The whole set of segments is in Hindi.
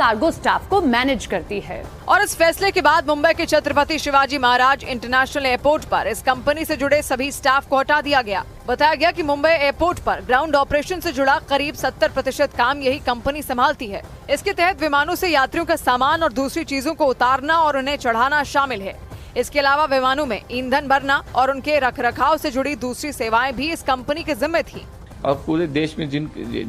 कार्गो स्टाफ को मैनेज करती है। और इस फैसले के बाद मुंबई के छत्रपति शिवाजी महाराज इंटरनेशनल एयरपोर्ट पर इस कंपनी से जुड़े सभी स्टाफ को हटा दिया गया। बताया गया कि मुंबई एयरपोर्ट पर ग्राउंड ऑपरेशन से जुड़ा करीब 70% काम यही कंपनी संभालती है। इसके तहत विमानों से यात्रियों का सामान और दूसरी चीजों को उतारना और उन्हें चढ़ाना शामिल है। इसके अलावा विमानों में ईंधन भरना और उनके रखरखाव से जुड़ी दूसरी सेवाएं भी इस कंपनी के जिम्मे थी। और पूरे देश में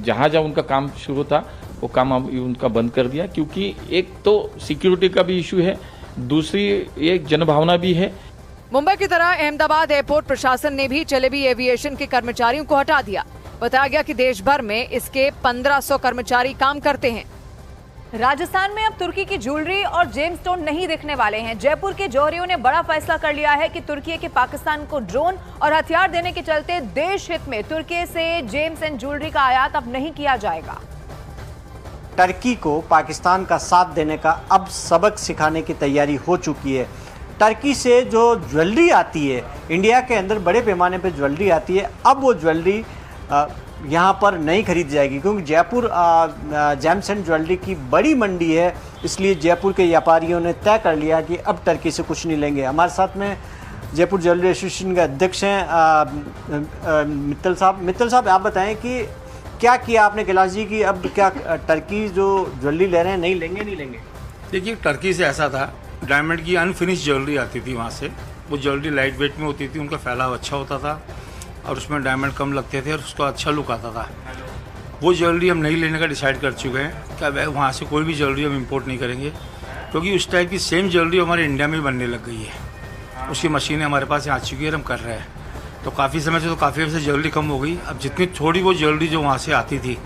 जहाँ उनका काम शुरू था वो काम अब उनका बंद कर दिया, क्योंकि एक तो सिक्योरिटी का भी इशू है, दूसरी एक जनभावना भी है। मुंबई की तरह अहमदाबाद एयरपोर्ट प्रशासन ने भी चलेबी एविएशन के कर्मचारियों को हटा दिया। बताया गया कि देश भर में इसके 1500 कर्मचारी काम करते हैं। राजस्थान में अब तुर्की की ज्वेलरी और जेमस्टोन नहीं दिखने वाले हैं। जयपुर के जौहरियों ने बड़ा फैसला कर लिया है कि तुर्की के पाकिस्तान को ड्रोन और हथियार देने के चलते देश हित में तुर्की से जेम्स एंड ज्वेलरी का आयात अब नहीं किया जाएगा। टर्की को पाकिस्तान का साथ देने का अब सबक सिखाने की तैयारी हो चुकी है। टर्की से जो ज्वेलरी आती है, इंडिया के अंदर बड़े पैमाने पर ज्वेलरी आती है, अब वो ज्वेलरी यहाँ पर नहीं खरीदी जाएगी, क्योंकि जयपुर जेम्स एंड ज्वेलरी की बड़ी मंडी है। इसलिए जयपुर के व्यापारियों ने तय कर लिया कि अब टर्की से कुछ नहीं लेंगे। हमारे साथ में जयपुर ज्वेलरी एसोसिएशन के अध्यक्ष हैं मित्तल साहब, आप बताएं कि क्या किया आपने कैलाश जी की, अब क्या टर्की जो ज्वेलरी ले रहे हैं नहीं लेंगे? देखिए, टर्की से ऐसा था, डायमंड की अनफिनिश ज्वेलरी आती थी वहाँ से। वो ज्वेलरी लाइट वेट में होती थी, उनका फैलाव अच्छा होता था और उसमें डायमंड कम लगते थे और उसका अच्छा लुक आता था। वो ज्वेलरी हम नहीं लेने का डिसाइड कर चुके हैं कि अब वहाँ से कोई भी ज्वेलरी हम इंपोर्ट नहीं करेंगे, क्योंकि उस टाइप की सेम ज्वेलरी हमारे इंडिया में बनने लग गई है। उसकी मशीनें हमारे पास आ चुकी है और हम कर रहे हैं। तो काफ़ी समय से काफ़ी से ज्वेलरी कम हो गई। अब जितनी थोड़ी वो ज्वेलरी जो वहाँ से आती थी,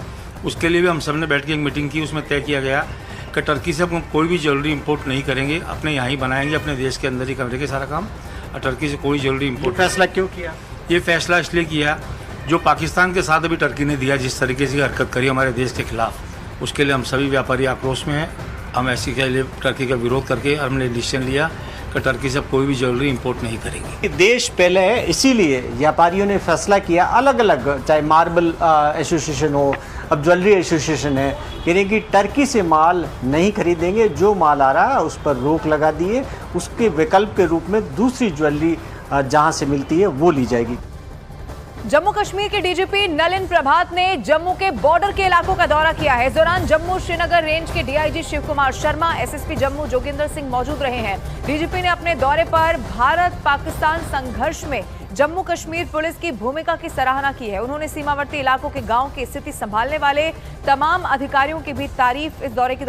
उसके लिए भी हम सब ने बैठ के एक मीटिंग की। उसमें तय किया गया कि टर्की से हम कोई भी ज्वेलरी इंपोर्ट नहीं करेंगे, अपने यहाँ ही बनाएंगे, अपने देश के अंदर ही करेंगे सारा काम, और टर्की से कोई ज्वेलरी इंपोर्ट। फैसला क्यों किया? ये फैसला इसलिए किया, जो पाकिस्तान के साथ अभी टर्की ने दिया, जिस तरीके से हरकत करी हमारे देश के खिलाफ, उसके लिए हम सभी व्यापारी आक्रोश में हैं। हम ऐसी के लिए टर्की का विरोध करके हमने डिसीजन लिया कि टर्की से कोई भी ज्वेलरी इंपोर्ट नहीं करेंगे। देश पहले है, इसीलिए व्यापारियों ने फैसला किया अलग अलग, चाहे मार्बल एसोसिएशन हो, अब ज्वेलरी एसोसिएशन है, यानी कि टर्की से माल नहीं खरीदेंगे। जो माल आ रहा है उस पर रोक लगा दिए, उसके विकल्प के रूप में दूसरी ज्वेलरी जहां से मिलती है वो ली जाएगी। जम्मू कश्मीर के डीजीपी नलिन प्रभात ने जम्मू के बॉर्डर के इलाकों का दौरा किया है। इस दौरान जम्मू श्रीनगर रेंज के डीआईजी शिव कुमार शर्मा, एसएसपी जम्मू जोगिंदर सिंह मौजूद रहे हैं। डीजीपी ने अपने दौरे पर भारत पाकिस्तान संघर्ष में जम्मू कश्मीर पुलिस की भूमिका की सराहना की है। उन्होंने सीमावर्ती इलाकों के गांव की स्थिति संभालने वाले तमाम अधिकारियों की भी तारीफ इस दौरे के